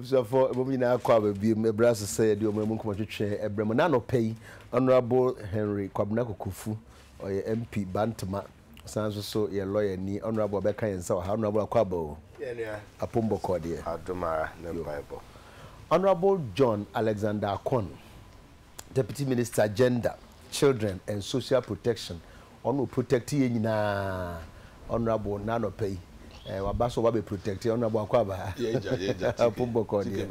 So for Bomina Quabe, my brother said, you may come to chair a Bremanano pay, Honorable Henry Kwabnako Kufu, or your MP Bantama, sounds so your lawyer, ni Honorable Becca and so Honorable Quabo, a Pumbo Cordia, Adomara, no Bible. Honorable John Alexander Kwon, Deputy Minister Gender, Children and Social Protection, on protect na Honorable Nano Pay. Wabaso wabe protect Honorable Kwaba. Yeah. Pumbo Cordia.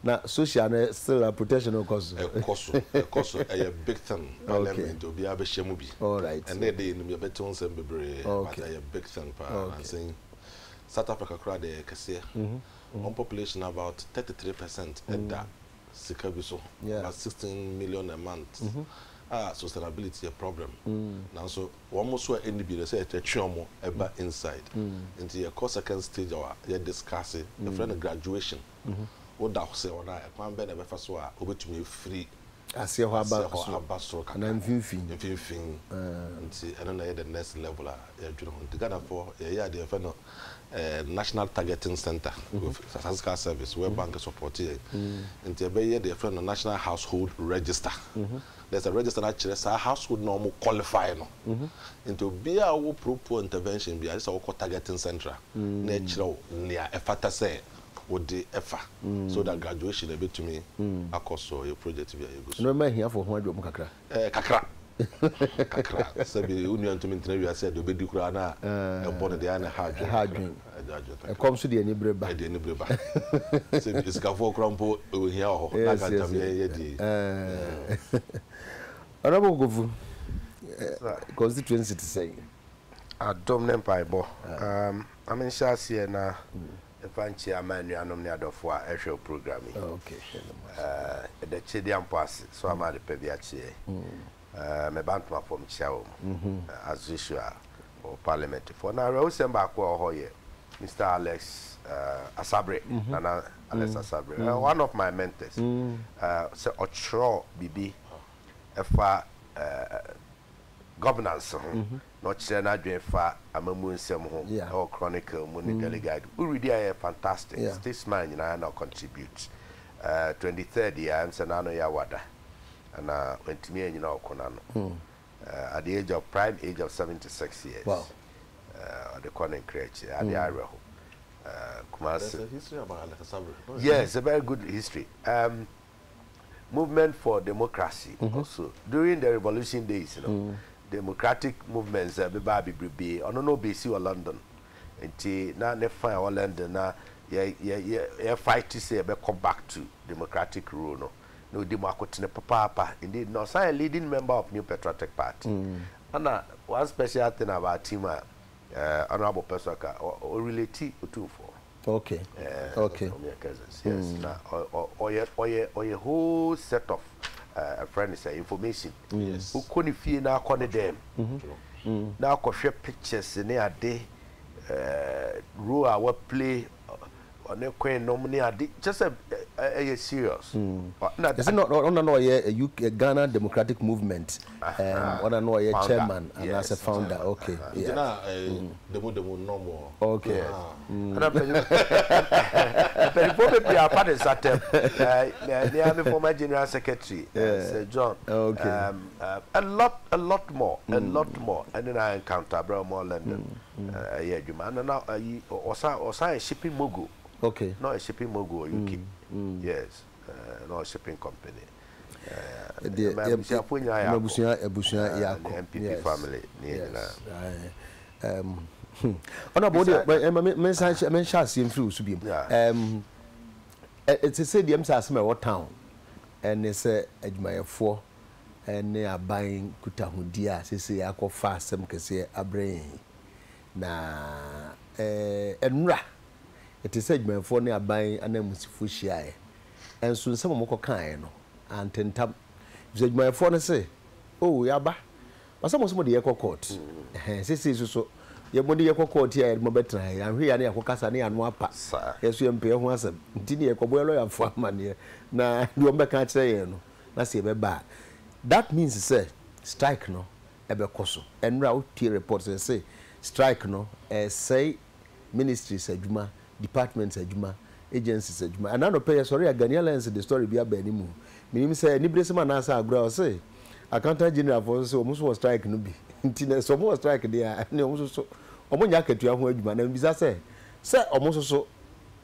Now, social still protection of course. A big thing. Okay. To be able to be. All right. And they in your betons and be a big thing. I'm saying South Africa crowd there, Cassia. On population about 33% and that Sikabiso. About 16 million a month. Sustainability a problem. Now, so almost where any be say a chomo about inside into your course second stage or you're discussing the friend of graduation. What that say on I can't be never first one over to me free. I see how about so and I'm thinking and see I don't know the next level to gather for a the friend National Targeting Center with Statistical Service where bank support here into the friend of National Household Register. There's a register that says a household normal qualify no into be a propose intervention be a targeting center natural near a fata say would the effort so that graduation a bit to me across so your project be able no man here for 100 kakra kakra sabi union to maintain we said obedu kura na e born the ana hard e come to the enibreba say is ka for krampo here ho na ka jam ye di Honorable Govu, constituency to say, I don't know Bible. I mean, Shasi and a fancy a man, you are nominated for a show programming. Okay, the Chidian pass, so I'm at the Peviachi. My bantma from Chow, as usual, or parliament. For now, I was sent back here, Mr. Alex Asabre, Alex Asabre, one of my mentors. So, Ochro Bibi. Efa governance not share na dwen fa amamu nsem ho or chronicle money delegate we really fantastic this man na contribute 23rd year and sanano ya wada and went me and okonano at the age of prime age of 76 years the corner crèche at the area there's a history about Alex Asabre. Yes, a very good history. Movement for democracy also during the revolution days, you know, democratic movements be on no BC or London until now they find or London now fight to say come back to democratic rule no democracy papa indeed no so a leading member of New Patriotic Party and one special thing about him honorable person or relate to for okay. Okay. Yes. Or a whole set of friends information. Yes. Who couldn't feel now corner them. Now could share pictures in a day. Rule our play on a coin nominee. Just a serious. Is it not on a Ghana Democratic Movement? On a chairman and as a founder. Okay. Okay. But probably our party is at the former General Secretary, Sir John. Okay. A lot more. And then I encounter more London. And now a shipping mogul. Okay. Not a shipping mogul UK. Yes. Not a shipping company. The MPP family. On about the mention through Subim. It's a say the MSA what town and they say admire for and they are buying Kutahudia, say I call fast some can say a brain. Na and it is said my phone are buying and then Musifushi and soon some more kind and ten tap. Said my phone say, oh, Yaba, but some of the echo court. Say so. Your body echo court here at Mobetra, and here near Cocasani and Wapa. Yes, you MP once a Tini Cobuelo and Farman. Now, you can't say, no, that's a bad. That means, say, strike no, ever coso, and route tier reports and say, strike no, say, ministries, Juma, departments, Juma, agencies adwuma and no pay sorry Ghanaian Airlines the story be abani mu menim say ni bresema na asa agro say accountant general for so almost was strike no bi nti so mo strike there na almost so omo nya akatua ho adwuma na bisa say almost so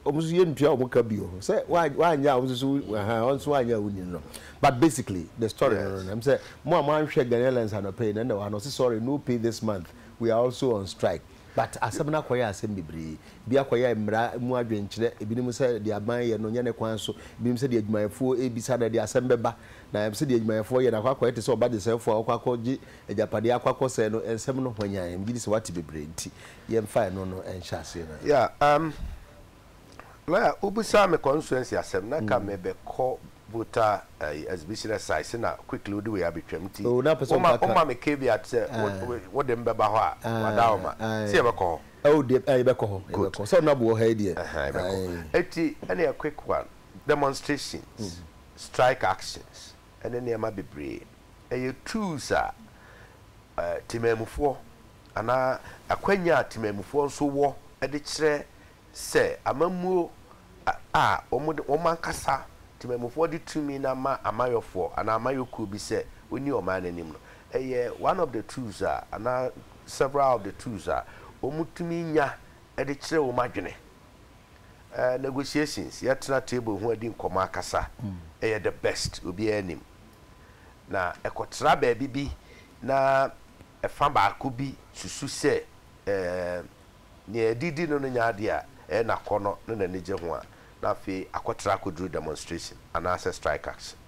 almost ye ntua omo ka bio say wa nya almost so onso wa nya wuni no but basically the story no I'm say mo am hwe Ghanaian Airlines no pay na no sorry no pay this month we are also on strike. But asem na koya asem bebre bia koya mra mu adwenkyere ebinim se de aban ye no nyane kwan so ebinim se de adwumayefo ebisa na de asem beba na se de adwumayefo ye na kwakwa ete se oba de sefo akwakwa gi ejapade akwakwa se no ensem no hwanyan gidi se wati bebre nti ye mfa no no enhya se na la ubisa me constituency asem na ka me be ko buta as business size na quickly do we abetwam ti o ma me kebi at what dem beba ho a wadaoma see be ko oh de be ko ho so na bo ha die eti any a quick one demonstrations strike actions and then ma bebre e tools a timemufo ana akwanya timemufo nso wo e de kire se amamuo omankasa timemufo di tumi na ma amayofo ana amayoku bi se oni o man anim no one of the tools ana several of the tools omutumi nya e de kire o madwene negotiations yatra table ho adi nkoma akasa the best obi anim na ekotra ba bi na efa ba ko bi susu se ne didi no nya de a na kono no na nije ho a na fe akotra ko dru demonstration and access strike action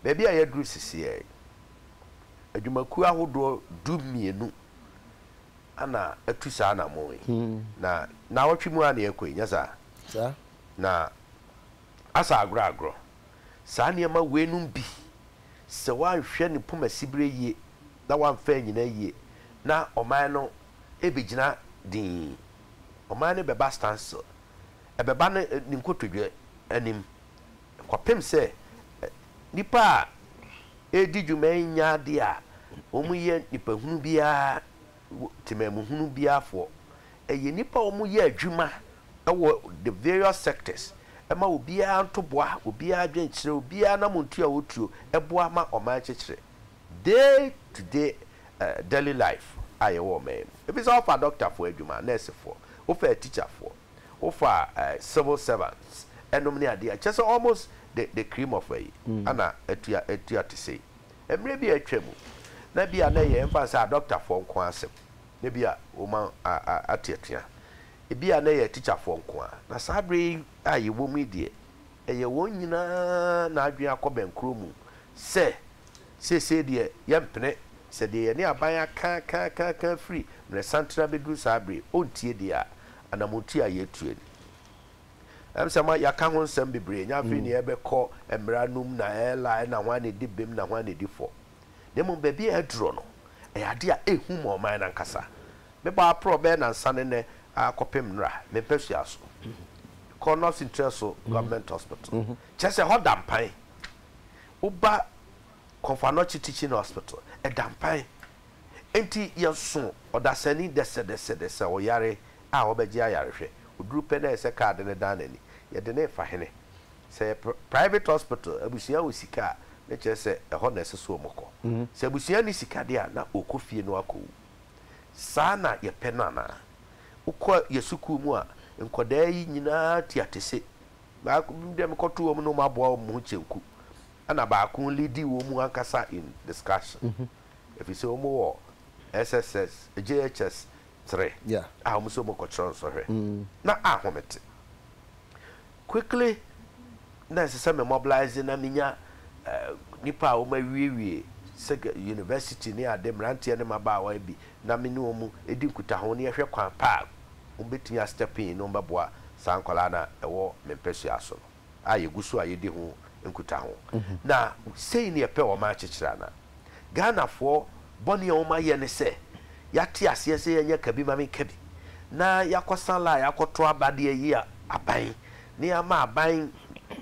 baby a yadru sisi adwumaku ahodo du mienu ana atusa na mo na wotwe ana yakoi nya sa na asa agro sa niema wenum bi se wa hwe ne poma sibre yie na wa mfa nyina yie na oman no ebegina din oman ne beba stance ebeba ne nkotodwe anim kwapem se nipa edi dwuman nya de a omu ye nipa hunu bia timemu hunu bia fo nipa omu ye adwuma the various sectors ema obia ntoboa obia adwenkyere obia na montu a wotuo eboa ma oman kyekere day to day daily life aye wo man if it's all for doctor for adwuma nurse for for teacher for for civil servants enom ne ade just almost the cream of ana etua to say emre bi atwam na bia na ye emphasize doctor for nko asem na bia o man atiatia bia na ye teacher for nko na sabre aye wo mu die eye won nyina na adwen akobenkro mu se die yempene se de ne aban aka free na santra bedru sabre ontie dia anamontu ayetue amsama yaka ho nsem bebre nya free ne ebekọ emranum na airline na wan edi bem na wan edi fo demo baby edro no ade a ehu mo man na nkasa me ba probe na nsane ne akopem nra me pesu aso corners interest government hospital chese ho dampan uba Konfanochi teaching hospital e dampan enti yeso odasani dese oyare a obeji ayare hwe oduru pe na ese card ne danani ye de ne fa hene se private hospital abusia osika na chese e ho na ese so omoko se abusia ni sika de na okofie no akowu sana ye penana ukọ yesuku mu a nkoda yi nyina tiatese ba dem koto wo mu no maboa mu chenku ana ba kun lidi wo mu ankasa in discussion if you say omo SSS JHS 3 mo so mo control so hwe na ahomete quickly na se me mobilize na minya nipa o ma wiewie university ni adem rantie ne maba wa bi na me ne omu edi nkuta ho ne hwe kwan pa o betimi a step in no mbaboa sankola na ewo mempesu aso no ayegusu ayedi ho nkuta ho na sei ne epe o ma chechira na Ghana for boni o ma ye ne se yati ase se yenye kabi ma me kabi na yakosala yakoto abade yi aban ne ama aban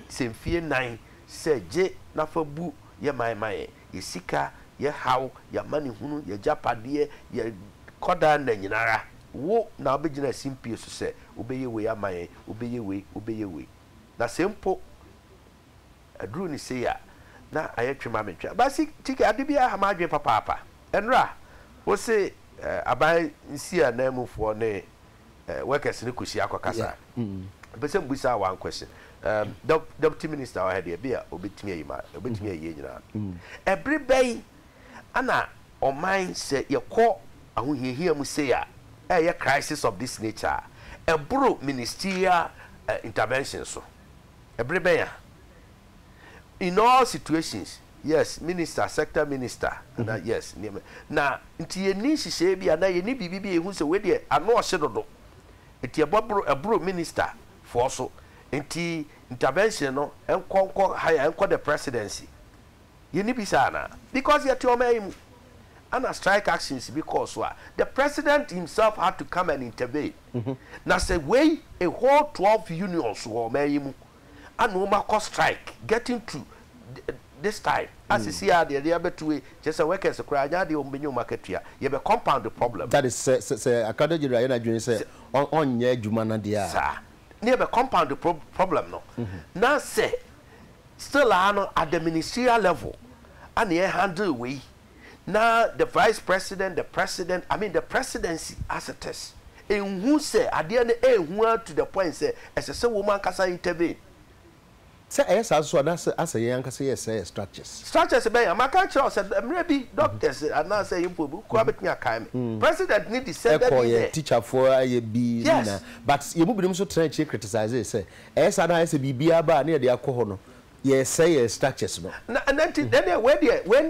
semfie nan se je na fabu ye mai ye sika ye haw ya mani hunu ye japade ye koda na nyinara wo na obegina simpie so se obeye we amaye obeye we na simple aduru ni say ya na ayetwema metwa ba si tiki ade bia ha madwe papa enra wo say aban nsia na mufo ne workers ni kusi akokasa bese mbusa one question deputy minister wa head bia obetimi ayima obetimi ayi nyina everybody ana oman say yekọ ahohiahia mu say ya crisis of this nature ebro ministerial intervention so everybody in all situations yes minister sector minister and yes na nti ye ni hihye bia na ye ni bibibi ehu se we de ano ohye dodo enti ebro minister for so nti intervention no enkonko higher enko the presidency ye ni bisa na because ye to omai and strike actions because the president himself had to come and intervene. Now say way a whole 12 unions were made and no more strike getting to this time. As you see, the other two way just a workers cry the ombenyo market here. You have compound the problem. That is say according to Ryan say on ye jumana dia. Sir, never compound the problem no. Now say still at the ministerial level and ye handle way. Now the vice president, the president, I mean the presidency as a test. And who say at the end to the point say as a woman can intervene. Say yes, as a young can say structures. Structures be a macacho said maybe doctors and now say you could me a kind. President need to say teacher for a be but you move so try to criticize say as I say be aba near the alcohol. Yes, say structures no. And then when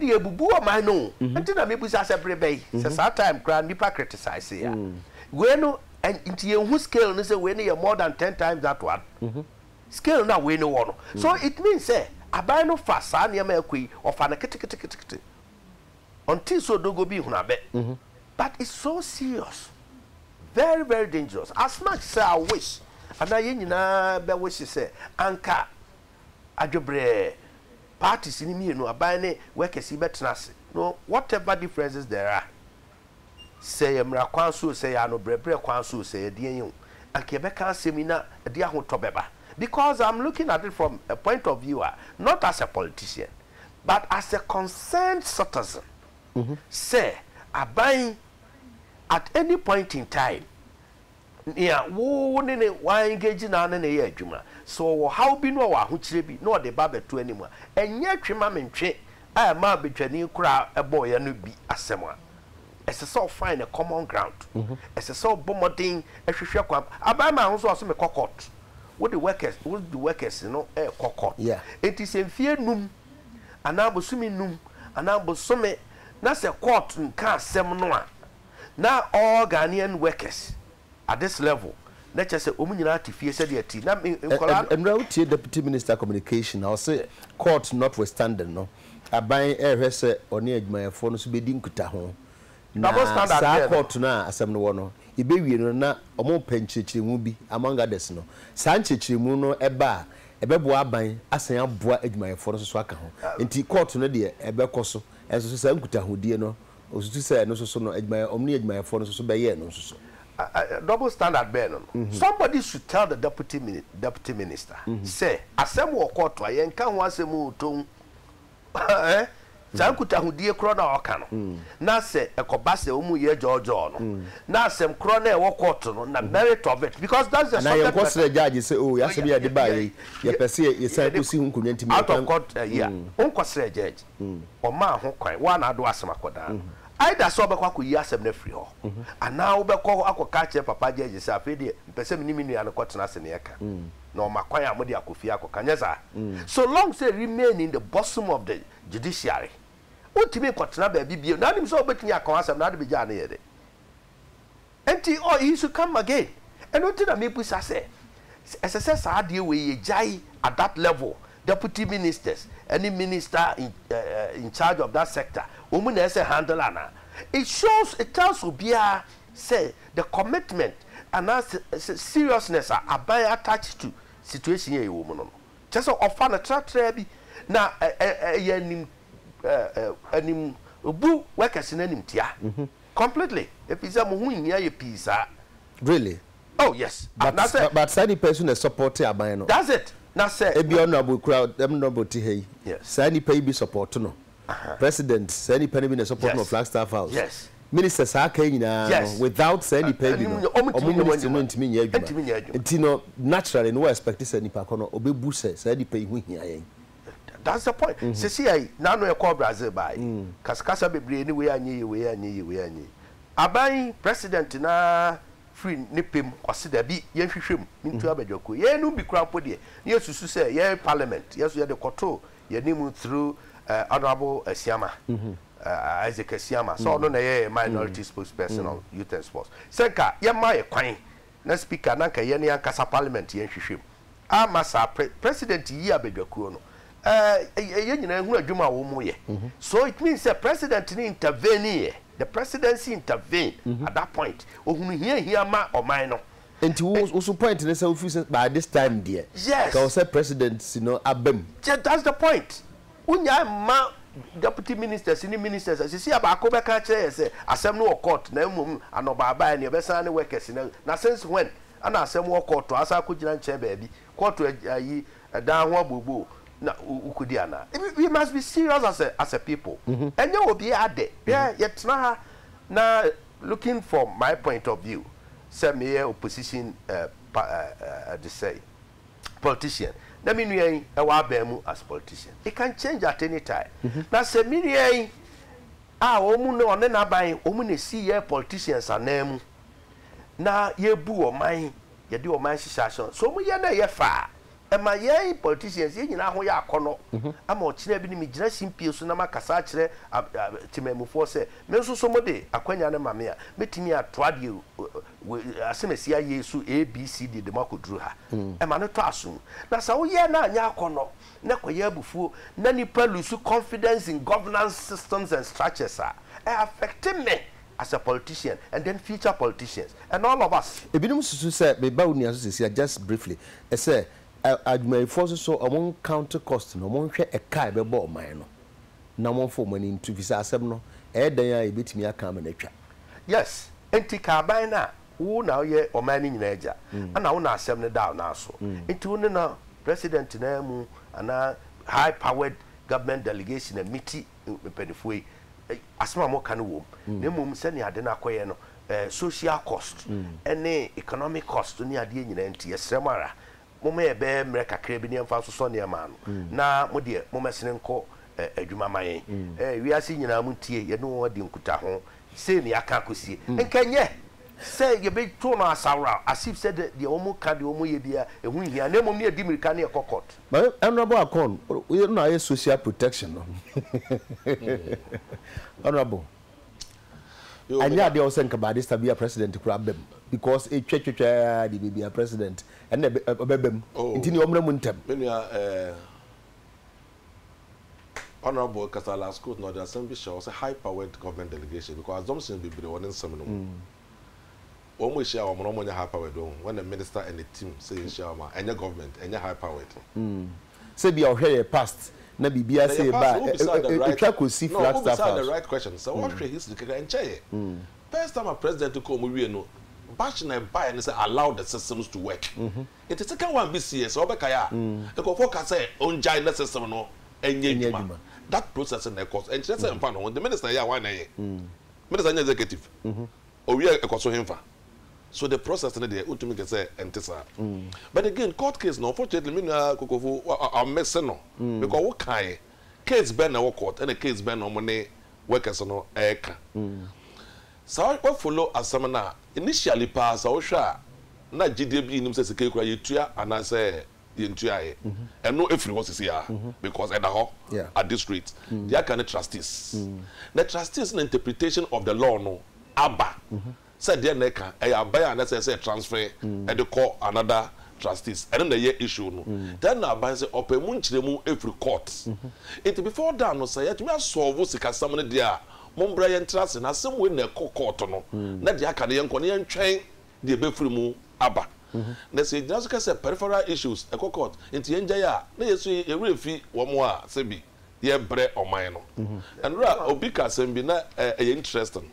the bubu of my no, until I maybe say every says our time grand nipa criticize here. When and into your who scale is when you're more than 10 times that one. Scale now we no one. So it means say I buy no fast and you make or fan a kit until so do go be hunabe. But it's so serious, very, very dangerous. As much as I wish, and I be wish say anchor. Ajobre parties in me no abane workers betnase no whatever differences there are say emra kwanso say ya no brebre kwanso say de yin anke be kan semina de ahotobeba because I'm looking at it from a point of view not as a politician but as a concerned citizen. Say abane at any point in time yeah wo ne wa engage na na ye adwuma so how be no wa ho kire bi no de ba beto animu enye twema mentwe a ma betwani kura eboya no bi asem a ese so find a common ground ese so bomodin ehwehwe kwa abama ho so me kokot with the workers no kokot yeah it is enfie num ana bosumi num ana bosome na se court nka asem no a na all Ghanaian workers at this level, let's just say, Omunyina said the tea. And Deputy Minister Communication, I'll say, court notwithstanding, no. I buy a rese or near my phone to be dinkuta home. Double standard court na asem no no. Ibe wi no na omo penchichiri mu bi among others no. Sanchichiri mu no eba ebebo aban asan aboa adwuma phone so aka ho. Enti court no de ebekọ so. Enso so sankuta hodie no. Osutu say no so no adwuma omni adwuma phone so be ye no so. Double standard ben. Somebody should tell the deputy minister. Say, asem wo court wa yen kan ho asem uton. Jankuta hudie kro na oka no. Na say ekoba say omu ye jojo no. Na asem kro na e wo court no na merit of it because that's the subject. Na yen judge say oh ya se be ade ba ye pese ye say to si hu kunwa ntimi out of court yeah. Unkosre judge. O ma ho kwan wa na ado asem akoda. Either so bekwa ko yi asem na free ho ana wo bekọ akoka che papa jeje say afede mpese minimini an kotena se ne eka na o makwan amode akofia akoka nyeza so long say remain in the bosom of the judiciary utimi kotena ba bibie na nim so obetini akon asem na de beja na yede enti oh he should come again and what na me push say SSS ade we ye jai at that level deputy ministers any minister in charge of that sector woman as a handler na it tells Obia say the commitment and seriousness are by attached to situation here woman no just offer na tratra bi na anim obu workers na nim tia completely if is am hu nya ye pisa really oh yes but that person is supporting aban no that's it na say e bi honorable crowd them no ti hey say ni pay bi support no president say ni pay bi na support no Flagstaff House yes minister sa ka nyina without say ni pay bi no omo no ntimi nya adwuma ntino naturally no expect say ni pa ko no obebu say ni pay hu hia yen. That's the point. See, now no call Brazil by. Kaskasa be brain we anyi. Abai president na free nipim kwase da bi ye hwehwem mintu abadwako. Ye no bi krampo de. Ye susu say ye parliament. Yes ye the control. Ye nim through honorable Siama. Adekye Nsroma. So no na ye minority spokesperson on youth and sports. Senka ye ma ye kwan. Na speaker na ka ye ne ankasa parliament ye hwehwem. Amasa president yi abadwako no. So it means the president intervene. The presidency intervene at that point. Here ma or minor. And to also point in the by this time, dear. Yes. Because the president, you know, abem. That's the point. Unya ma deputy ministers, senior ministers, as you see about Kobe Kache, say, assembly or court, no mum, and no baba and your best workers. Now, since when? And I say more court to Asa Kujan chair baby, court to a down wabu. Na ukudiana we must be serious as a people and you will be at there yet na looking from my point of view say me opposition to say politician na me nua wa ba mu as politician it can change at any time na say me nua omu no one na ban omu na see ye politicians anam na ye bu oman ye de oman shisha so mu ye na ye fa ema ye politicians ye nyina ho ya akono ama o kire bi ni me gina simpie so na makasa kire timamufo se me nso so mode akwanya ne mame a metimi atoa de asemesi ya yesu abcd de makoduru ha ema no to aso na sa wo ye na anya akono na koye abufuo na nipa lose confidence in governance systems and structures affecting me as a politician and then future politicians and all of us ebinum susu say me ba uni aso just briefly say adwuma force so among counter cost no mo hwe eka be bo man no na mo fo mani into visa asem no dan ya ebetimi aka ma na twa yes enti ka ban na wo na ye oman ni nyina agya ana wo na asem ne da na so enti wo na president na mu ana high powered government delegation na miti pedefuei asema mo kan wo na mum se ne ade na akoye no social cost ene economic cost ni ade nyina enti yesremara moma ye be mre kakra bi ne mfa so ne ma no na mo de mo mesene nko adwuma mayen wi ase nyina mu tie ye no wodi nkuta ho se ne aka kosie enkanye se ye be to no asawra asif said the omo ka de omo ye bia ehun hia na mom ne di mirika ne kokot but honorable akon we no aye social protection no honorable anya de o senka ba this be a president kura bem because e twetwetwa di be a president and obebem intini omra mu ntem menua honorable Kasala School no the assembly shows a high powered government delegation because Johnson be bre won nsem no omo share o mo nya high powered when the minister and the team say share ma enya government enya high powered say be ohwe past na bibia say ba etwa ko si Flagstaff House the right question so what history kaka enche first time a president to come we no bash na buy and say allow the systems to work it is second one BCS obeka ya e ko focus say on join the system no enye djuma that process na cost and just say mfa no the minister ya wan na ye minister executive owi e ko so himfa so the process na dey ultimately can say entisa but again court case no unfortunately me na kokofo am messing no because what kai case ben na court and a case ben no money workers no eka so we follow asamana initially pass o hwa na GDB nim say sike kura yetua ana say yentua ye and no every was here because at the at this rate they can trustees the trustees na interpretation of the law no aba said there neka buy and say transfer and the call another trustees and then the year issue no then na ban say opemu nchiremu every court it before that no say yet me solve sika samne there mombra yen trust na sem we na court no na dia ka yen ko ne yen twen de be free mu aba na say just say peripheral issues e court enti yen jaya na yesu e refi wo mo a se bi ye bre oman no and ra obika sem bi na e interesting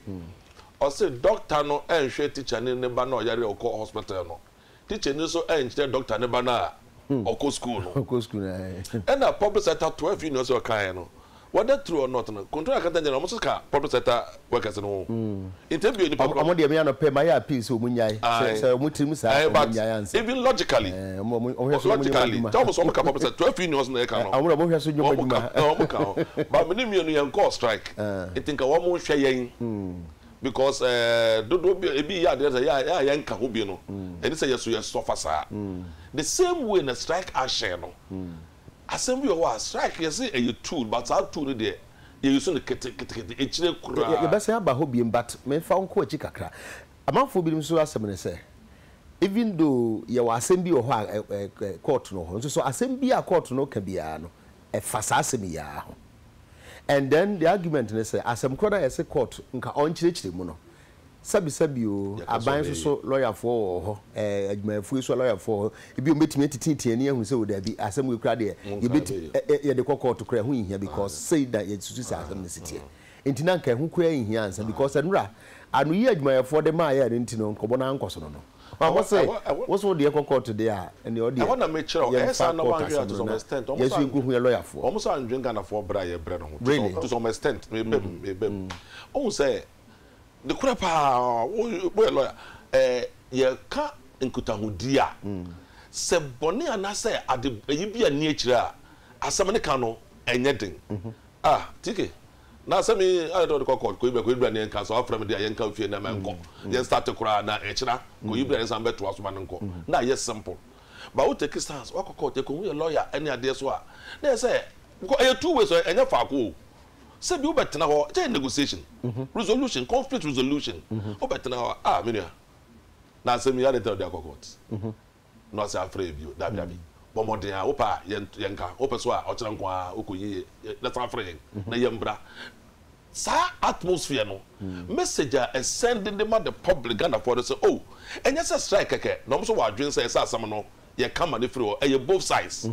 or say doctor no enhwe teacher ne ba na oyare okọ hospital no teacher ni so enhwe doctor ne ba na or school no Of course, and a public sector 12 unions or kind no whether true or not no control can tell almost public sector workers no interview the public I'm the man pay my appeal so munyai so mutim sa but even logically almost all public sector 12 unions no can no I want to hwe so nyoma but me me no call strike I think a woman hwe yen because dodo be ya there ya yanka ho bi no and say yes suffer sa the same way na strike action no assembly was strike you say a tool but our tool there you use the echire kura you be say aba ho bi but me fa nko achi kakra amanfo bi so asem ne say even though you were assembly ho a court no ho so assembly a court no ka bia no e fa sa asem ya ho. And then the argument they say as kwada as a court nka onchirechire mu no sabi o aban so lawyer for ho adwumafu so lawyer for ebi o metimi tititi ani ehun say o da bi asem we kra de ye beti ye de court kra hu hia because say that ye susu say asem ne sitie entina nka hu kra hia ansa because anura anu ye adwumafu de ma ye ntino nkobo na nkoso no what's the court there and the audio I want to make sure yes I know one here to some extent yes you go who lawyer for almost and drink and for bra ye bread to some extent maybe oh say the kurapa we lawyer ye ka nkutahudi a se bone ana say ade yibi ani akira asem ne ka no enye den tike na say me I don't call ko ibra ne nka so afra me dia ye nka fie na menko ye start kura na ekira ko ibra ne sambe to asoma nko na ye simple but what take stance wa kokko te ko we lawyer any ade so a na say ko e two ways so enye fa ko say bi ubetena ho je negotiation resolution conflict resolution ubetena ho me nua na say me ya dey tell dia court no say afraid you da bi bomodin a opa ye nka opeso a okira nko a okoyi let's afraid na ye mbra sa atmosphere no message a sending them the public Ghana for say oh enya say strike keke no so wa adwen say asam no ye kama ne free o both sides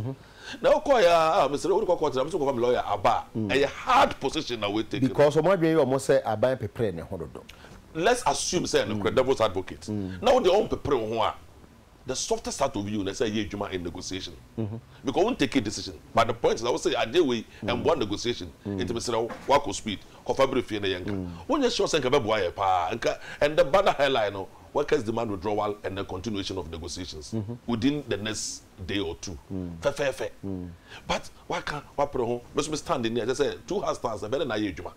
na ko ya Mr. Odiko court na so ko lawyer aba a hard position na we take because mo adwen you mo say aban pepre ne hododo let's assume say no devil's advocate now they own pepre ho a the softest part of you na say ye juma in negotiation because won't take a decision but the point is I will say a day we and one negotiation into Mr. Wako speed cover brief in the yanka when you sure say nka beboa ye pa nka and the banner headline no workers demand withdrawal and the continuation of negotiations within the next day or two fe but why can't what pro me stand in here just say two hands stands better na ye juma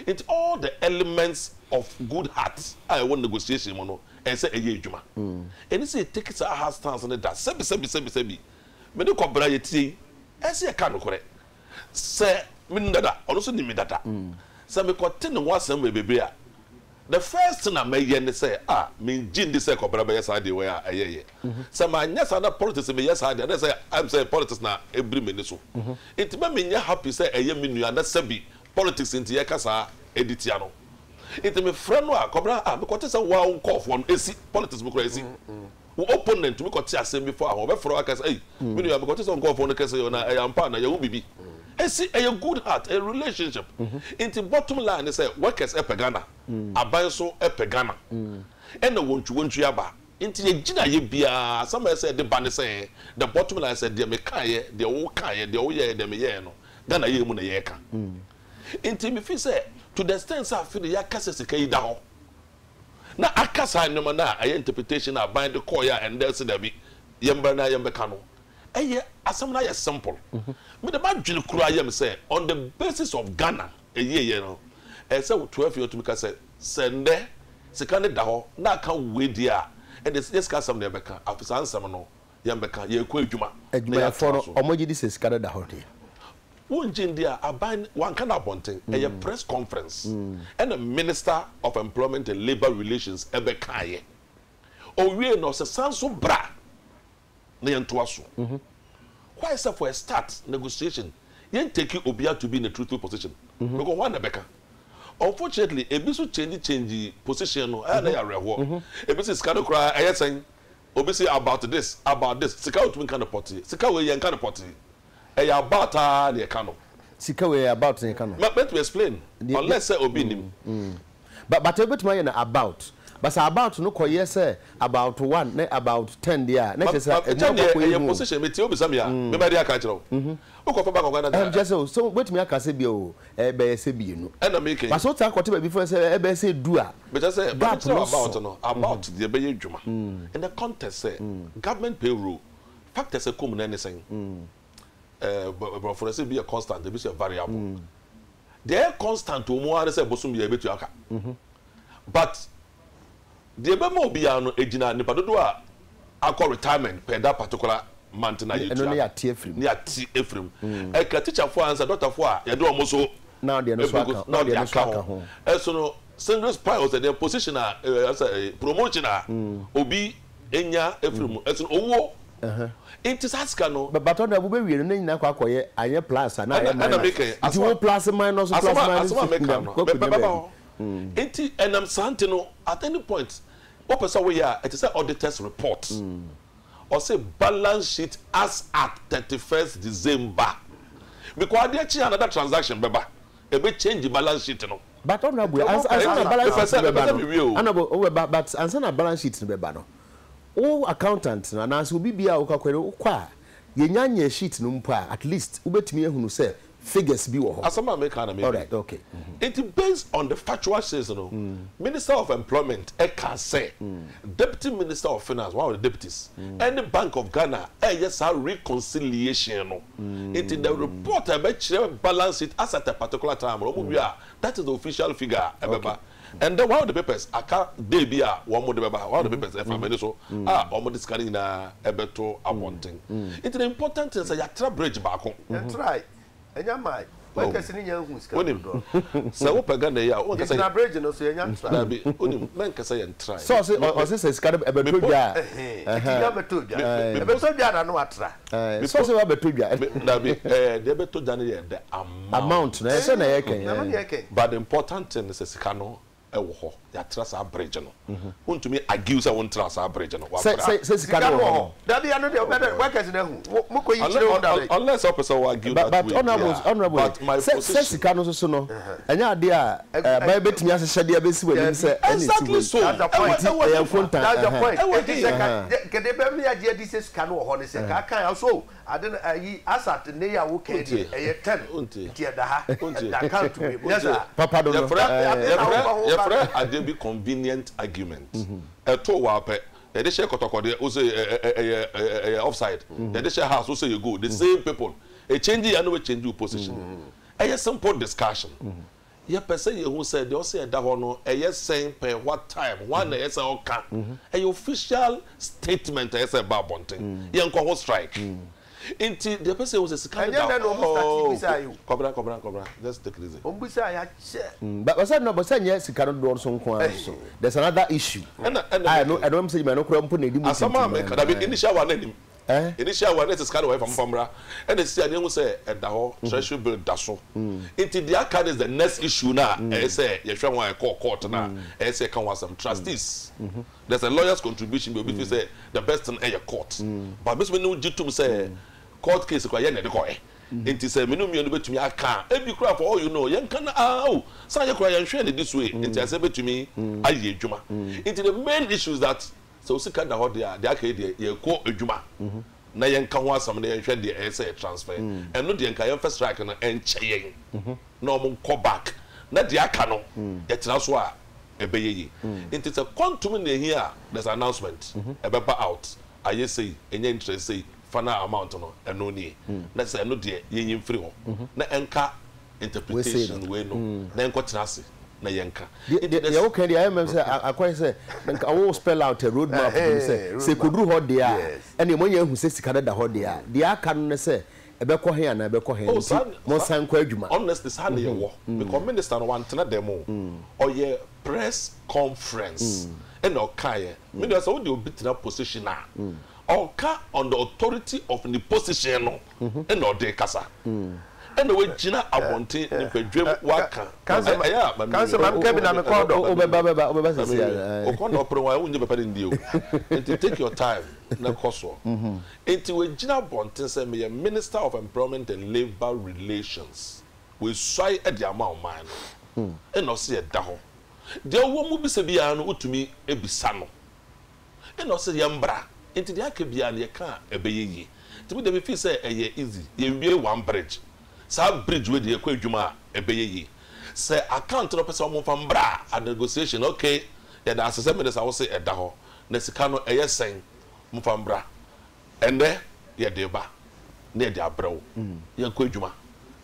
it's all the elements of good heart I want negotiation no and say ye juma and say take it a stance on that sebi me de ko bra ye tie e say ka no kore say me ndada ono so ni me dada say me ko te ne wasam we bebe a the first thing I may yen say me gin this ko bra be yes ade we a ye say ma nya sa na politics me yes ade and say I'm say politics na every minute so it me nya happy say eye me nua na sabi politics into ye kasa editia no it me friend no a kobra me ko te say wa unko for no esi politics me ko esi wo opponent me ko te asem before ho be fro aka say me nua me ko te say unko for no kase yo na e ampa na ye wo bibi esi a good heart a relationship into bottom line is say workers epegana aban so epegana and the wontu aba into ye gina ye bia some say the ban say the bottom line say de me kaye de wo kaye de wo ye de me ye no Ghana ye mu na ye ka into me feel say to the extent say feel ya kase se kai da ho na akasa no na aye interpretation aban the call ya and there say there be yemba na yemba ka no eye asam na ye simple me the man dwene kura yem say on the basis of Ghana eye no e say 12 year to me ka say sende sika ne da ho na ka we dia and this just ka some na be ka afisa ansam no yem be ka ye kwa adwuma for omoji this sika da ho dia wonjin dia aban wan kana bonten a press conference and the Minister of Employment and Labor Relations ebe kaye o we no se sanso bra na yentoa so why is for a start negotiation yen take obia to be in a truthful position because one beka unfortunately ebi so change position no na ya reho ebi say skado kra ayesen obi say about this sika out kind of party sika we yen kind of party about the economy sika we about the economy but to explain unless say obi nim but every time about but about no koye say about 1 na about 10 there na say e position me ti obi sam ya me ba dia ka kire o ukofa ba ko na just so wait me aka say bi o e be say bi no e na make but so ta kote ba before say e be say do a but just say about the be adwuma in the context say government payroll factors say come na anything but for say be a constant there be a variable they constant o mo are say bosum be betu aka but the be mo bia no ejina nipa dodo a akọ retirement per that particular month na yetu eno ya tie frame ni ati efrem e ka teacher for answer doctor for a ye do omo so now they no so aka now they no so aka ho so no single spouse the position promotion obi enya efrem so owo it is aska no but on abu be wi no nyina kwa koye anye plus na na make it will plus minus Enti enam sante no at any point what person we are it is a auditors report or say balance sheet as at 31st December because they change another transaction beba e be change the balance sheet no but on abu as balance sheet beba but answer na balance sheet beba no o accountant na na so bibia o kwakwere o kwa yenya sheet no mpo at least ubetimi ehunu say figures be wo asama make na me all right okay it is based on the factual says no Minister of Employment can say Deputy Minister of Finance one of the deputies and the Bank of Ghana yes our reconciliation no it in the report about balance it as at a particular time that is the official figure and then one of the papers aka dey bia one more the paper one of the papers family so almost discarding na ebeto abonting it the important thing say ya tra bridge back that's right enya mai why can ni nya hu ska do so wo pega na ya o ka say na bridge no so enya na bi onim men ka say try so say ska ebeto bia ya beto bia na no atra so say ebeto bia na bi the ebeto dan ye the amount na say na ye ken but the important thing is sika no ewo ho ya trust a bridge no untumi argue say won trust a bridge no say sika no ho da bia no de workers na hu mo ko yi chire on unless a person will argue but honorable say sika no so no enya ade a ba betimi asehye de abesi wani say exactly so that's the point it is ke de be me age di say sika no ho ne say ka kan so ade ayi asat ne ya wo ke di e 10 tie da ha da count to me yes papa do no there be convenient argument to wa pe they share kotokode o say offside they share house o say you go the same people a change you no change your position simple discussion ye person ye who say they o say da ho no saying per what time one say oka official statement say ba bonten ye nko ho strike Inti the person was a scan down. Cobra. Just take it easy. But say yes, cannot do so. There's another issue. I don't say no crump put initial one. Initial one is scan away from Famra. And it's say at the treasury bill daso. Inti the account is the next issue now. Say you try one court now. Say can want some trustees. There's a lawyer's contribution but we say the best thing in your court. But this when you to say court case kwa yene de ko enti say menu mienu betumi aka e bi kura for all you know yen kan say ye kura yen hwe this way enti say betumi aye adwuma enti the main issue is that so sika da ho there the aka de ye ko adwuma na yen kan ho asam na yen hwe de say transfer and no de nka yen first strike no enche yen na o mo ko back na de aka no ye tena so a ebeyeye enti say quantum na here there's an announcement ebeba out aye say enye interest say final amount no eno ni na say no de yen free ho na enka interpretation we no na enko tenase na yenka ye okay the IMM say akwai say I will spell out a road map say koduru ho de a ene mo nya hu say sika da ho de a de aka no say ebekọ he na ebekọ he mo san kwa adwuma honestly say na ye wo because minister no want na demo or ye press conference and okay me dey say wo dey obitina position na Oka on the authority of the position no and no de kasa and we gina abonte ni pedwem waka cancer man kebi na me call do obeba say o kon do pro wa unje papa ndi o and take your time na koso enti we gina abonte say me Minister of Employment and Labor Relations we swai e de amount man and no say da ho de wo mu bi se bia no utumi ebisa no e no se ye mbra enti de aka bia na ye ka ebeyeyi tibi de be fi say eye easy ye wie one bridge sa bridge we de ye kwa adwuma ebeyeyi say account no person mo fa mbra a negotiation okay ye da asese me de sa wo se eda ho na sika no eye sen mo fa mbra ende ye de ba na ye de abrew ye kwa adwuma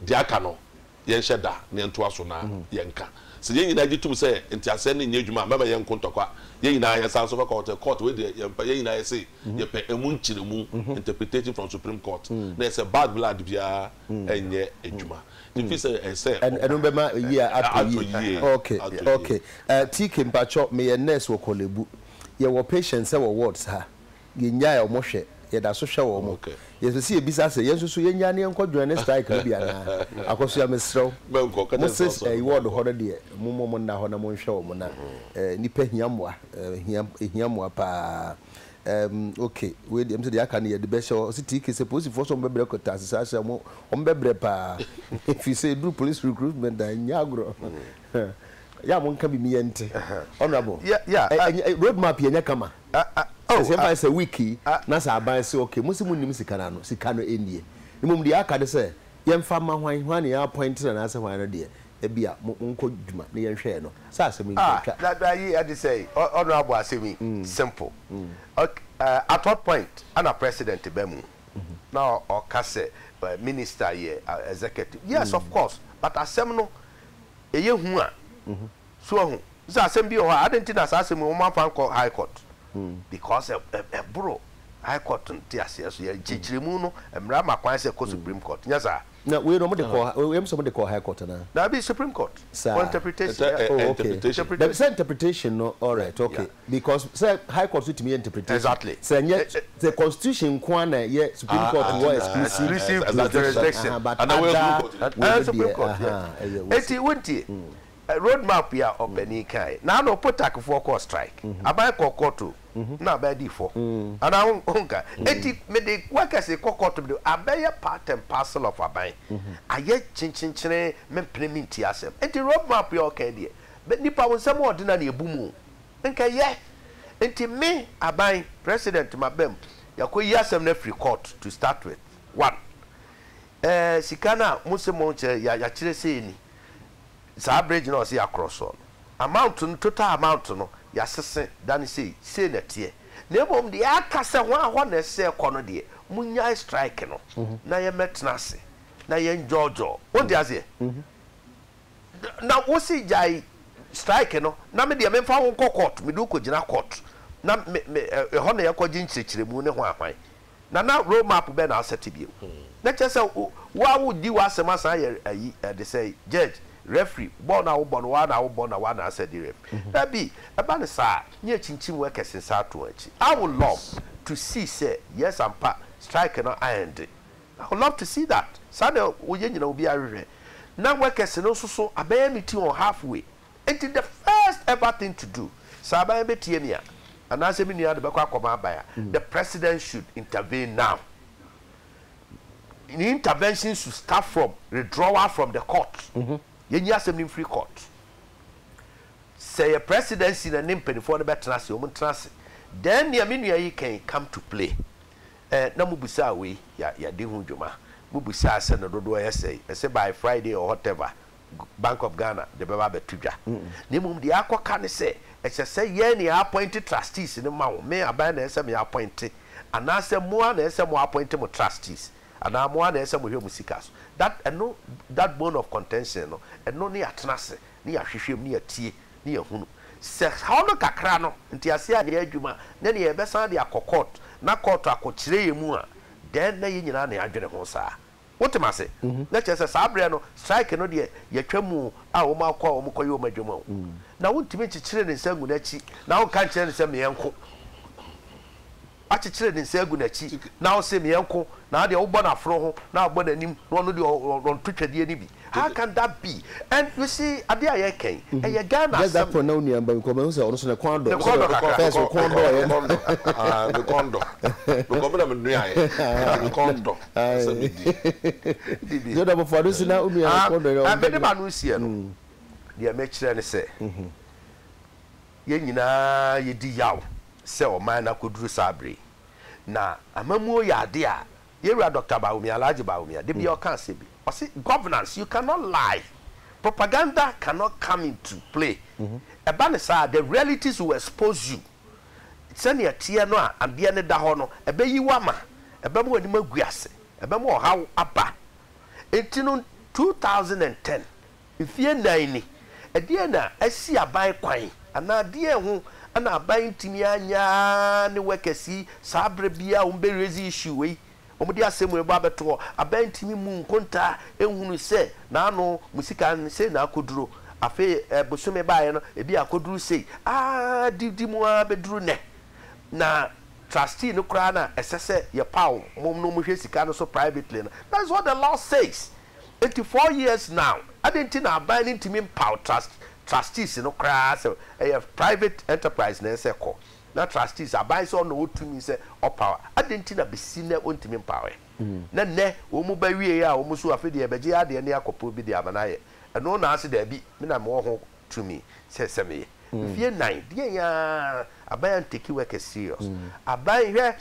de aka no ye nheda na ento aso na ye nka se ye nyina gitum se enti ase ne nyadwuma mama ye nkontokwa ye nyina ye san so fa court we de ye nyina ye say ye pe emu nchiremu interpretation from Supreme Court na say bad blood bia enye adwuma if say and be ma year after year okay TK mpacho me ye nurse wo kolebu ye wo patients e wo wards ha ye nya e mo hwe ye da so hwe wo mo ye se ebisa se ye susu ye nya ne enkodwan ne strike no bia na akoso ya mesrew mo se ward ho de mo na ho na mo hwe wo mo na nipa hiamwa pa okay we dem say the aka ne the best so TK suppose for some bebre ko tax say mo bebre pa if you say do police recruitment dan nyagro ya mo nka bi mi yente honorable road map ye nya kama say say wiki na say aban say okay mo si munim sika na no sika no enie nimum de aka de say ye mfa ma hwan ya appoint na say hwan no de e bia mo nko dwuma na ye hwe no say asem ntwa that I dey say honorable asemi simple okay at what point ana president bemu now or kase minister here executive yes of course but asem no eye hu a so hu say asem bi o ha adenti na asem mo man fan high court because a bro high court nti ase so ye chichiremu no emra makwan se ko Supreme Court nya sa na we no mo de call we am so mo de call high court na that be Supreme Court for interpretation the interpretation no all right okay because say high court to me interpretation exactly say the constitution kwana ye Supreme Court was exclusive jurisdiction but Supreme Court eti wontie roadmap ya obeni kai na no potak for call strike abai kokoto na abai di for ana onka eti me de wakase kokoto be abai part and parcel of abai aye chinchinchire me implement asem eti roadmap ya okay de be nipa won sem ordinary ebumu nka ye enti me abai president mabem yakoyi asem na free court to start with one sikana musemo che ya kire sei ni sa bridge no see across on amount no total amount no ya sese dan say na tie na ebom de akase ho na se kono de munya strike no na ye metna se na ye njojo won de ase na wo si jai strike no na me de me fa won court me do ko gina court na me ho na ye ko gin chirechiremu ne ho ahwan na road map be na aseti bi na chese wa wo di wa asema ye ayi de say judge referee born na wo born one na said the ref that be aba ne sa nye chinchin workers sa to achi I would love to see say yes and pa strike no end I would love to see that sa na wo ye nyina obi arehwe na workers no so abaya meeting on halfway it is the first ever thing to do sa abaya betie nia anase mi nia de bekwa akoma abaya the president should intervene now. The intervention should start from withdrawal from the court. Yen assembly free court. Say a presidency na nimpen for the better nasi omuntrasi. Then the aminu can come to play. Na mubusa we ya di hunjuma. Mubusa se na dodo say by Friday or whatever. Bank of Ghana the baba betuja. Ni mum di akwa kan say e say ye ni appointed trustees ni ma me aban na say me appointed. Anase mo na say mo appointed mo trustees. And I'm one as some musikas. That and no that bone of contention no and no near Atnase, near Shishim, near tea, near Hunu. Says how no cacrano, and Tiasia near Juma, then ye best on the court, not court a cotre mua, then the Union Adrian Honsa. What am I say? Let us a Sabriano strike no dear, ye tremu, our Malco, Mokoyo Majumo. Now, won't you meet your children in Sangunechi? Now can't tell me uncle. Achi children in Segunechi now say me uncle now they open afro ho now open anim no no dey on twetwe de ani bi how can that be and you see ade aye ken e Ghana just that for now ni amba because me say ono so na kwando the condo because me no aye the condo say me di you know for this na umi condo and me dey man no see no dey me kire ne say ye nyina ye di yaw se o man na koduru sabre na amamuo ya ade a ye wura Dr. Bawumia Alhaji Bawumia de bi o kan se bi o say governance you cannot lie, propaganda cannot come into play. Eba ne sa the realities will expose you. Sene tie no a ade ne da ho no ebe yi wama ebe mo ani maguase ebe mo haw aba etino 2010 ifie nine ade na asi aban kwan ana ade ho ana aban timi anya ne wekasi sabre bia umbe raise issue we omudi asemu ebo abeto aban timi mu nkonta ehunu se na ano musika se na akoduro afi bosume bae no ebi akoduru sei didi mu abeduru ne na trustee no kra na esese ye paw mom no muhwe sika no so privately no. That's what the law says. 84 years now adenti na aban ntimi paw trustees no kra so a private enterprise na se ko na trustees aban so no otumi se opawa adenti na besi na ontimi paw na ne wo mu ba wie a wo mu so afede e beje ade ne akopo bi de abanaye eno na ase da bi me na me ho tumi se seme fie 9 de ya aban take work serious aban hwe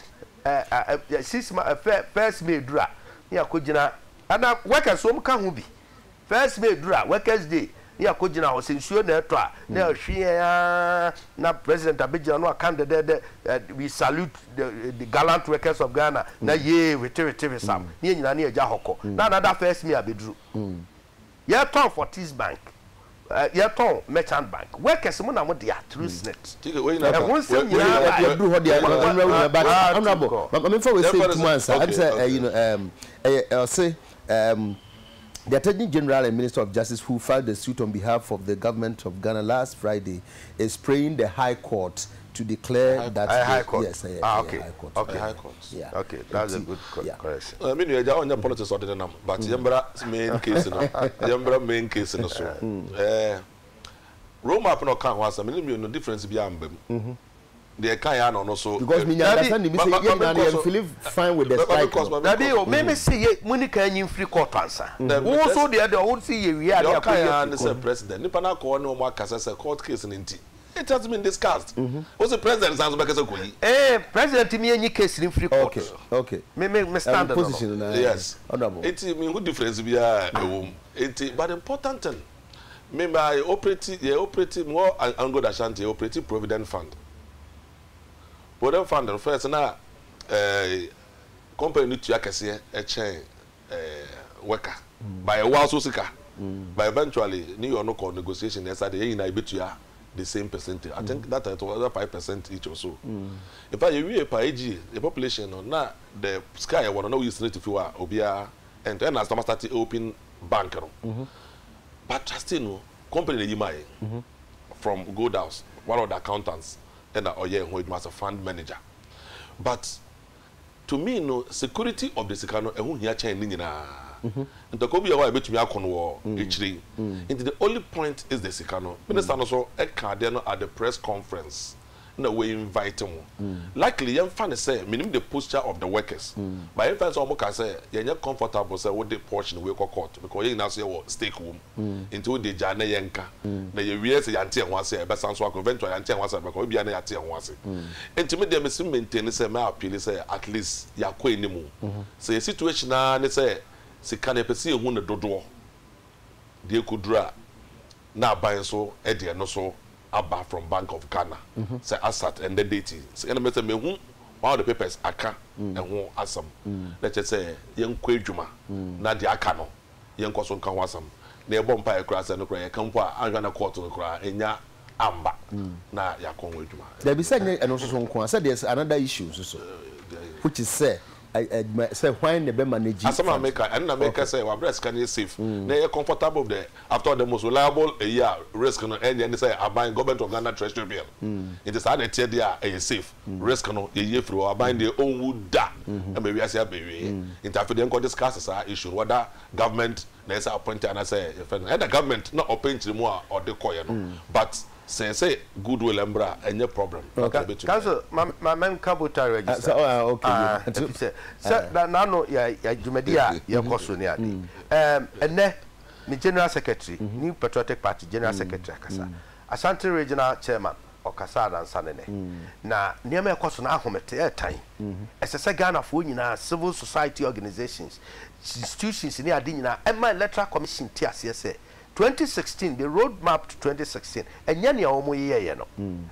6 first May dura ni akogina ana workers so mka ho bi first May dura workers day ni akogina ho sensuo na eto a na hwe na president abegina no candidate we salute the gallant workers of Ghana na ye retirement sam ni nyina na eja hoko na another first May abeduru ye ton Fortis Bank ye ton Merchant Bank workers mo na mo dia through SNET do ho dia honorable me for we say 2 months I say you know say the Attorney General and Minister of Justice who filed the suit on behalf of the government of Ghana last Friday is praying the High Court to declare that High Court. Yes, okay. High Court. Okay, High Court. Yeah. Okay, that's a good correction. I mean, you are on politics or the number, but Yambra main case, Yambra main case, and so. Roma up no can was a million difference beyond them. The Kayan also because me understand me say you feel fine with the strike. Maybe maybe see Monica in free court answer. Also the other would see you are the president. Nipa na ko no mo akasa say court case nti. It has been discussed. What's the president sounds like a president me any case in free court. Okay. Me stand position. Yes. Honorable. It mean good difference be it but important thing. Me by operating more and good Ashanti operating provident fund. Provident fund first na company to akese e chain worker by a while so sika by eventually new or no negotiation yesterday you na betua the same percentage. I think that it was 5% each or so. In fact, you per AG, the population na the sky one no use to feel obia and then as start open bank but still no company you buy from Gold House, one of the accountants and who it was a fund manager. But to me no security of the Sikano and here chain nina. The Kobe away between Yakon war each into the only point is the Sikano. Minister also at the press conference. No way invite him. Likely young fan say minimum the posture of the workers. But if I almost say you're comfortable say what the portion we court because you now say what stake home into the Jana Yanka. Na you realize yanti and one say but sounds like eventually yanti and one say because be an yanti and one say. And to me they must maintain say my appeal say at least yakwe nimu. Say situation na say se kan epese hu ne dodo de kudura na ban so e de no so aba from Bank of Ghana say asset and the date say na me say me hu all the papers aka e ho asam let's say yen kwa adwuma na de aka no yen koso nka ho asam na e bompa e kra say no kra ye kan po anhwa na court no kra enya amba na yakon adwuma there be say no so nko say there's another issue so which is say say when the be manage as some make and na make say our breast can safe na you comfortable there after the most reliable a year risk no and say aban government of Ghana treasury bill it is had tier there a safe risk no a year through aban the own would da and maybe I say abewe interfere dem go discuss this issue whether government na say appoint and say and the government not appoint more or the coin but say goodwill embra any problem okay council my man kabuta register okay so na no ya jumadi a ye koso ni ade ene ni general secretary new patriotic party general secretary kasa Ashanti regional chairman okasa dansa ne na niam ekoso na ahomete etan esese Ghana fo nyina civil society organizations institutions ni ade nyina ema electoral commission ti ase se 2016 the roadmap to 2016 enya ne omo yeye no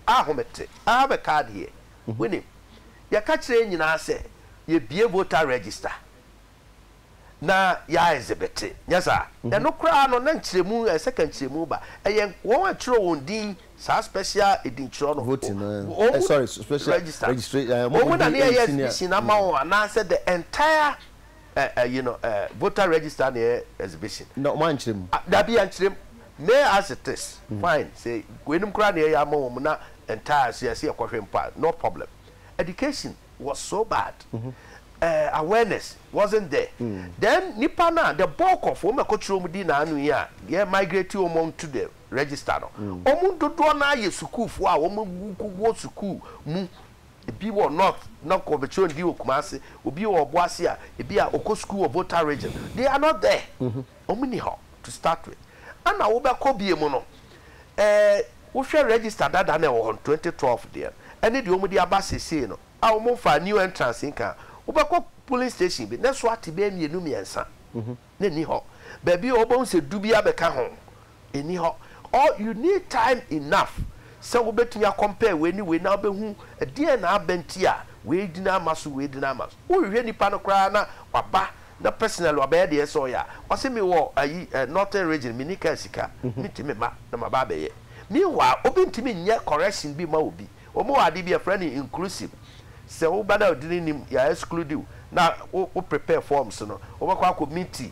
ahomete abe card here wini ya ka kire nyina se ye bie voter register na ya exhibit nyasa eno kra no na nkyeremu second nkyeremu ba eye won atwero won din sa special edin kyero no voting sorry special registration mo na yes sinama o na say the entire voter register na exhibition no man nkyeremu da bi nkyerem may as it is fine say gwenum kra na ya ma wo na entire so yes yakwohwe mpa no problem. Education was so bad. Awareness wasn't there. Then Nipana, the bulk of Oma Kochomudi na anu ya, they migrate among to the register. Omu do na ye suku for omu go suku mu ebi wo not convention di okumase obi wo boasia ebi a oko school of voter region. They are not there. Omu ni ho to start with. Ana wo be ko bie mu no wo hwe register dada na wo 2012 there. Ene di omu di abasese no. A omu fa new entrance nka ubako police station bi na so atibe mienu miensa na ni ho baby obon se dubia beka ho eni ho all you need time enough so we betumi compare we ni we na obehu e na abenti a we dina amaso we dina amaso wo hwe nipa no kra na baba na personal oba de so ya o se me wo ayi northern region minika sika mitimi ma na maba be ye meanwhile obintimi nye correction bi ma obi omo ade bi a friend inclusive. Se wo bana odini nim ya exclude you na wo prepare forms no wo bakwa committee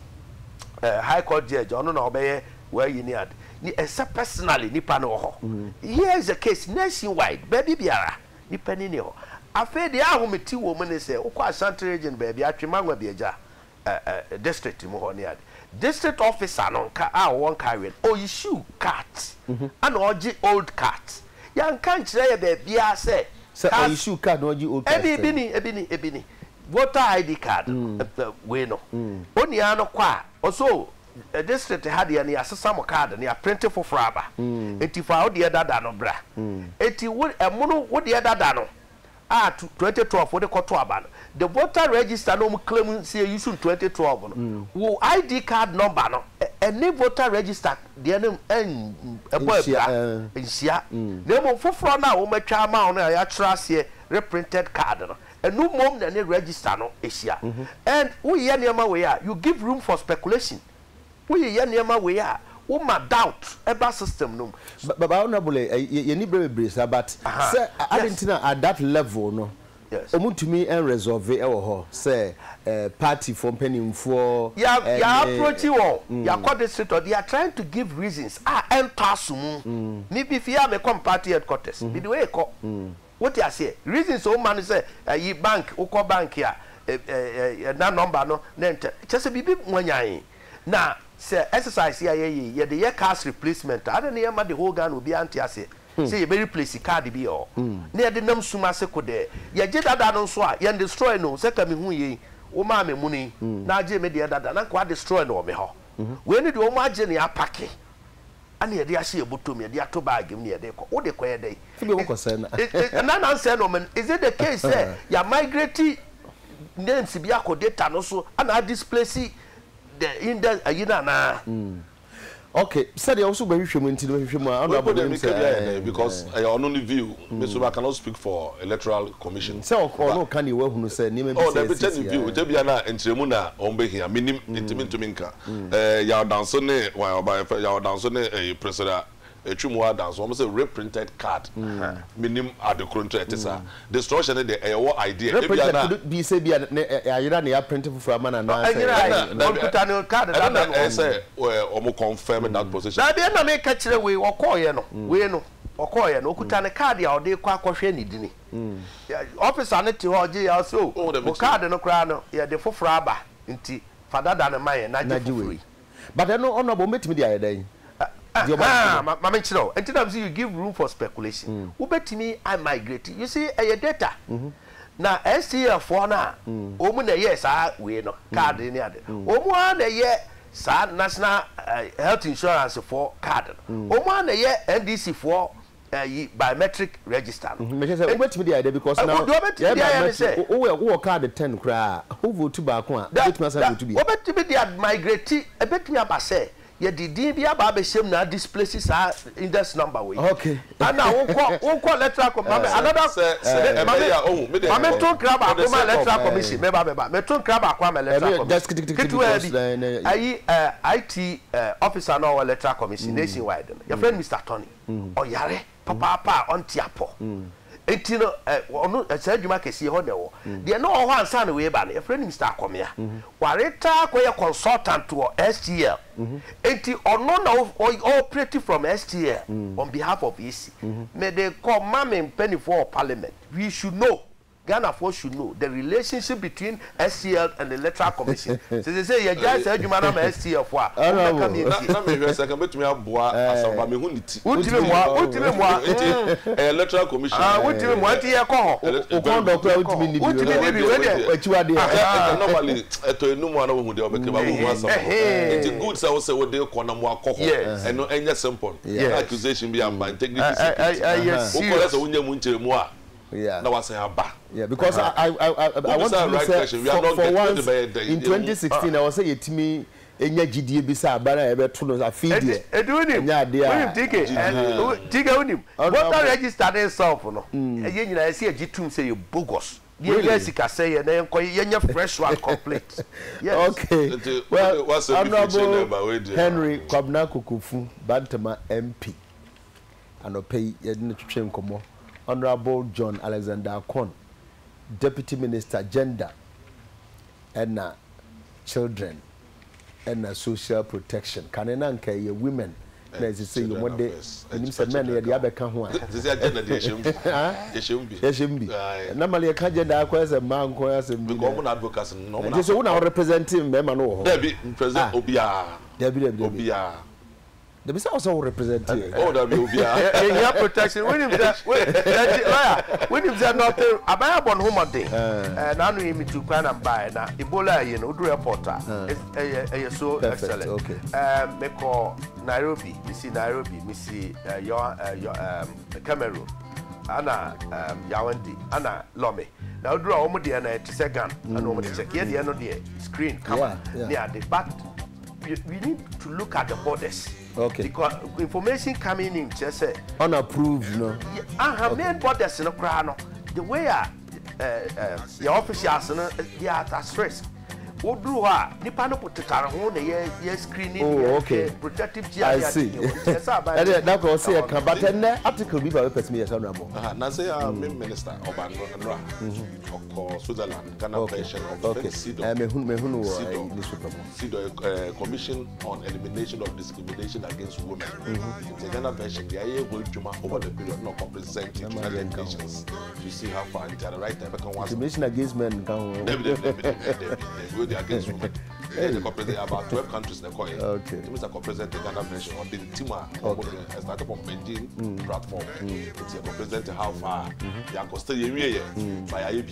high court judge ono na obeye where you need ni except personally nipa no ho here is a case nationwide baby biara nipa ni ho afa de ahometi wo mo ne se wo kwa Ashanti region baby atwemanwa biaja district mo ho ne ade district officer no ka a won carry o issue card and oji old card ya nkan kire ya baby a say say issue card no ji okay ebini voter ID card we no oni ano kwa also district had ya ni asesa mo card ni a print for fraba enti fa odi dada no bra enti wo emuno wo de dada no 2012 wo de koto aba no the voter register no claim say issue 2012 no wo ID card number no any voter register de no ensia na mo foforo na wo matwa ma no ya trase reprinted card no enu mom na ne register no esia and we ye niam we ya you give room for speculation we ye niam we ya wo ma doubt eba system no baba honorable ye ni brebre sa but say Argentina at that level no yes omutumi en resolve e wo ho say party for penning for ya approach wo ya call district or they are trying to give reasons enter sumu ni bi fi am come party headquarters be the way ko what you say reasons o man say yi bank o ko bank ya na number no na enter just bibi mwanyan na say exercise ya ye the year cash replacement I don't know the whole Ghana will be anti ase say you be replace card bi o na ye de nam suma se ko de ye je dada no so a ye destroy no se ka me hu ye o ma me muni na je me de dada na kwa destroy no me ho we ni de o ma je ne apake ana ye de ahye ebotom ye de ato bag me ye de ko o de ko ye de be wo ko say na na say no man is it the case say ya migrate names bi akodata no so ana displace the index ayina na okay said you also be hwehwem nti no hwehwem honorable because I only view so I cannot speak for electoral commission so no can you we hunu say name be say the person view te bia na entremu na on be here minim ntimi ntuminka ya danso ne wa oba ya danso ne president etwumwa dance almost a reprinted card minim adekro nto etesa destruction de ewo idea e bia na bi se bia ayira na ya print for amana na computer card that na say omo confirm that position na bia na me ka kire we okoye no we no okoye no okuta ne card ya ode kwa akohwe ni dini officer ne ti hoje ya so o card no kra no ya de foforo aba nti fadada na maye na je but no honorable metimi dia yedan Mama Chino, and sometimes you give room for speculation. Who bet me I migrate? You see, a data. Now, STF for now, Omuna, yes, we no card in the other. Omwana, yeah, National Health Insurance for card. Omwana, yeah, NDC for biometric register. Me say obetimi dey there because now we card 10 kra who vote back one obetimi say vote bi obetimi dey migrate obetimi abase ye didin bi aba be shem na displaces our index number we okay and now won call electoral commission another mame to grab akoma electoral commission me to grab akoma electoral commission IT officer no electoral commission nationwide your friend Mr. Tony oyare papa on tiapo etino onu say djuma kesi ho de wo de no ho ansa na we ba na your friend Mr. Akomia wareta koye consultant to STL enti ono na operative from STL on behalf of EC may they call mame penny for parliament we should know Ghana folks should know the relationship between STL and the electoral commission. So they say you just said you man am STL for. Na me hwe say kan betumi aboa asamba me huniti. Utime mo electoral commission. Utime mo ati e ko ho. Conduct utime ni bi. Utime bi we dey achiwade. Normally eto enum ana wo hu dey obeke ba wo asamba. It good say we dey ko na mo akọ ho. Eno enya simple. Accusation bi am integrity. Yes. Wo ko say wo nya mu ncheremu a. Yeah. That was aba. Yeah, because I want to say for once in 2016 I was say yetimi enya gidie bi say abara ebe to no afidie. Edunim. Unim tike unim. Voter register itself no. Eye nyina say agitum say you bogus. The Jessica say na yenye fresh one complete. Yes. Okay. Well, Honorable Henry Kwabena Kukufu Bantama MP anope yedine twetwe nkomo. Honorable John Alexander Akon, Deputy Minister Gender and Children and Social Protection. Kanena nke ye women. Na say you one day nim say men ye dey abeka ho a. This is agenda dey shembi. Ye normally ye ka gender akwa say man ko asem bi. Because we na advocacy no. Just so we na representing men ma no ho. Debi president Obia. Debi Obia. The bisa also representing. Oh, that will be a protection. When him say nothing, abaya bon home day. Na no him to plan and buy na Ebola you know do reporter. So excellent. Okay. Me call Nairobi, me see your Cameroon. Ana Yawandi, Ana Lome. Now do omo dey na it second and omo dey check here dey no dey screen camera. Yeah, but we need to look at the borders. Okay. Because information coming in just unapproved, no. Main borders no cry no. The way your officials no they are at risk. What do nipa no put ho na ye screening protective gear. I see. That go say can but article be by person yes honorable. Na say minister Obanro of Switzerland Ghana version of CEDAW. CEDAW commission on elimination of discrimination against women. The Ghana version they are able to over the period not representing United Nations. You see how far they are right there because discrimination against men against women. They represent about 12 countries in the coin. Okay. Mr. Represent the Ghana nation or the team started from Beijing platform. It's representing how far they are still by IAB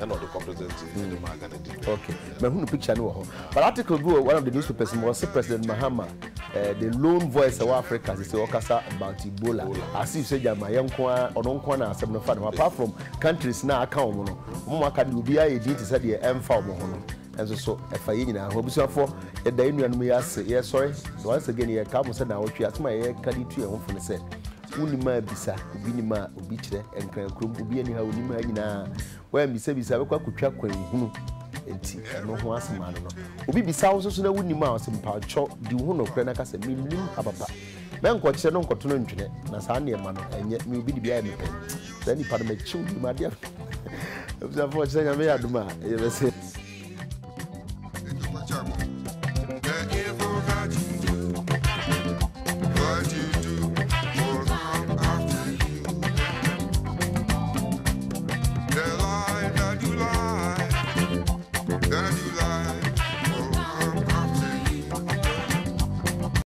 and not the represent the Ghana. Okay. Me picture no. But article go one of the newspapers was President Mahama the lone voice of Africa is Okasa about Ebola. As if say Jama Yankwa or non Kwana 75 apart from countries now account mono. Can be a to say the M4 and so if I in a hobby for a day and we ask yes sorry once again here come said now we ask my carry to your home say unima bisa ubinima ubichire and can ubi anyhow unima nyina where me say bisa bekwa kotwa kwan hunu enti no ho asema no obi bisa wo so na unima asem pa cho di hu no kra na ka say minim ababa men ko kire no nkoto no ntwene na saa ne ma no enye me obi di bia me pe then ni pa me chiu di ma dia bisa for say ya me aduma e be say